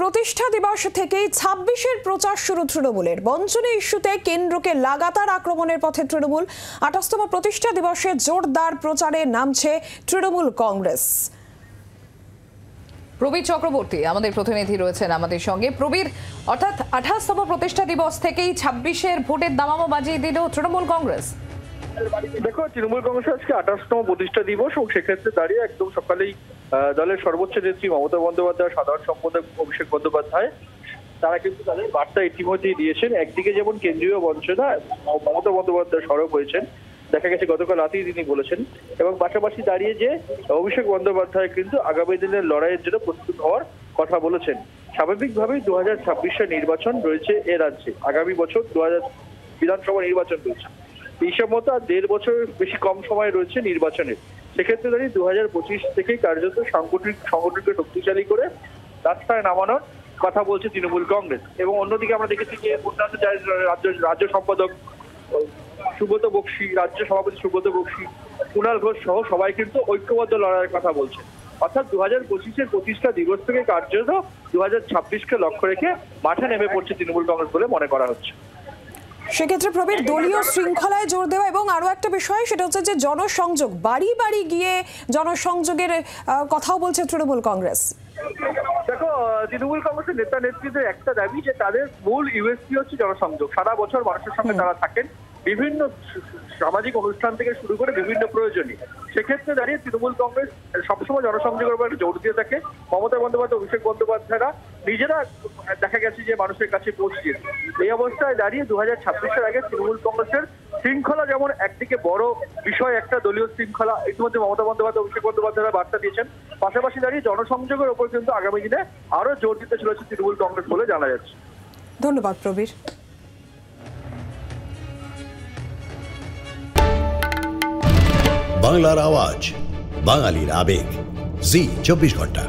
প্রতিষ্ঠা দিবস থেকেই ২৬-এর প্রচার শুরু তৃণমূলের। বঞ্চনা ইস্যুতে কেন্দ্রকে লাগাতার আক্রমণের পথে তৃণমূল। ২৮তম প্রতিষ্ঠা দিবসে জোরদার প্রচারে নামছে তৃণমূল কংগ্রেস। প্রবীর চক্রবর্তী আমাদের প্রতিনিধি রয়েছেন আমাদের সঙ্গে। প্রবীর, অর্থাৎ ২৮তম প্রতিষ্ঠা দিবস থেকেই ২৬-এর ভোটের দামামা বাজিয়ে দিল তৃণমূল কংগ্রেস। দেখো, তৃণমূল কংগ্রেস আজকে ২৮তম প্রতিষ্ঠা দিবস এবং সেক্ষেত্রে দাঁড়িয়ে একদম সকালেই দলের সর্বোচ্চ নেত্রী মমতা বন্দ্যোপাধ্যায়, সাধারণ সম্পাদক অভিষেক বন্দ্যোপাধ্যায় তারা কিন্তু তাদের বার্তা ইতিমধ্যেই দিয়েছেন। একদিকে যেমন কেন্দ্রীয় বঞ্চনা মমতা বন্দ্যোপাধ্যায় সরব হয়েছেন, দেখা গেছে গতকাল রাতেই তিনি বলেছেন, এবং পাশাপাশি দাঁড়িয়ে যে অভিষেক বন্দ্যোপাধ্যায় কিন্তু আগামী দিনের লড়াইয়ের জন্য প্রস্তুত হওয়ার কথা বলেছেন। স্বাভাবিকভাবেই ২০২৬ নির্বাচন রয়েছে এ রাজ্যে, আগামী বছর ২০০০ বিধানসভা নির্বাচন রয়েছে। এই মতো আর ১.৫ বছর বেশি কম সময় রয়েছে নির্বাচনের। সেক্ষেত্রে দাঁড়িয়ে ২০২৫ থেকেই কার্যত সংগঠনকে শক্তিশালী করে রাস্তায় নামানোর কথা বলছে তৃণমূল কংগ্রেস। এবং অন্যদিকে আমরা দেখেছি যে অন্যান্য রাজ্য সম্পাদক সুব্রত বক্সী, রাজ্য সভাপতি সুব্রত বক্সী, কুণাল ঘোষ সহ সবাই কিন্তু ঐক্যবদ্ধ লড়াইয়ের কথা বলছে। অর্থাৎ ২০২৫-এর প্রতিষ্ঠা দিবস থেকে কার্যত ২০২৬-কে লক্ষ্য রেখে মাঠে নেমে পড়ছে তৃণমূল কংগ্রেস বলে মনে করা হচ্ছে। সেক্ষেত্রে প্রবীর, দলীয় শৃঙ্খলায় জোর দেওয়া এবং আরো একটা বিষয়, সেটা হচ্ছে যে জনসংযোগ, বাড়ি বাড়ি গিয়ে জনসংযোগের কথাও বলছে তৃণমূল কংগ্রেস। দেখো, তৃণমূল কংগ্রেসের নেতা নেত্রীদের একটা দাবি যে তাদের মূল ইউএসপি হচ্ছে জনসংযোগ। সারা বছর মানুষের সঙ্গে তারা থাকেন, বিভিন্ন সামাজিক অনুষ্ঠান থেকে শুরু করে বিভিন্ন প্রয়োজনীয়। সেক্ষেত্রে দাঁড়িয়ে তৃণমূল কংগ্রেস সবসময় জনসংযোগের উপর জোর দিয়ে থাকে। মমতা বন্দ্যোপাধ্যায়, অভিষেক বন্দ্যোপাধ্যায়রা নিজেরা দেখা গেছে যে মানুষের কাছে পৌঁছে। এই অবস্থায় দাঁড়িয়ে ২০২৬-এর আগে তৃণমূল কংগ্রেসের শৃঙ্খলা যেমন একদিকে বড় বিষয়, একটা দলীয় শৃঙ্খলা ইতিমধ্যে মমতা বন্দ্যোপাধ্যায়, অভিষেক বন্দ্যোপাধ্যায় বার্তা দিয়েছেন। পাশাপাশি দাঁড়িয়ে জনসংযোগের ওপর কিন্তু আগামী দিনে আরো জোর দিতে চলেছে তৃণমূল কংগ্রেস বলে জানা যাচ্ছে। ধন্যবাদ প্রবীর। বাংলার আওয়াজ, বাঙালির আবেগ, জি ২৪ ঘন্টা।